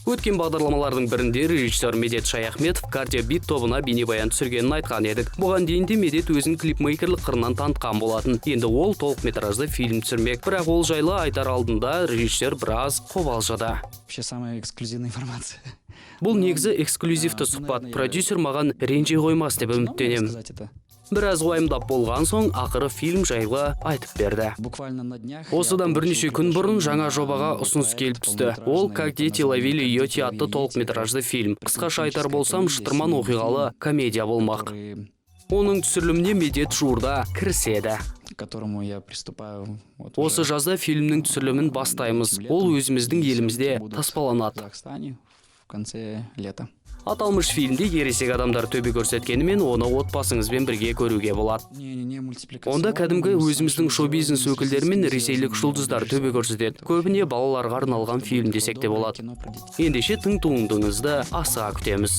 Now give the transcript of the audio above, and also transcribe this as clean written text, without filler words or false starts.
Өткен бағдарламалардың бірінде режиссер Медет Шаяхметов кардиобит тобына бейнебаян түсіргенін айтқан едік. Бұған дейін де Медет өзін клипмейкерлік қырынан танытқан болатын. Енді ол толықметражды фильм түсірмек. Бірақ ол жайлы айтар алдында режиссер біраз қобалжыды. Вообще самая эксклюзивная информация. Бұл негізі эксклюзивті сұхбат. Продюсер маған ренжи қоймас деп үміттенемін. Біраз уайымдап болған соң, ақыры фильм жайлы айтып берді. Осыдан бірнеше күн бұрын жаңа жобаға ұсыныс келіп түсті. Ол «Как дети ловили йоти» атты толықметражды фильм. Қысқаша айтар болсам, шытырман оқиғалы комедия болмақ. Оның түсіріліміне Медет жуырда кіріседі. Осы жазда фильмнің түсірілімін бастаймыз. Ол өзіміздің елімізде таспаланады. Аталмыш фильмде ересек адамдар төбе көрсеткенімен, оны отбасыңызбен бірге көруге болады. Онда кәдімгі өзіміздің шоу-бизнес өкілдері мен ресейлік жұлдыздар төбе көрсетеді. Көбіне балаларға арналған фильм десек те болады. Ендеше тың туындыңызды асыға күтеміз.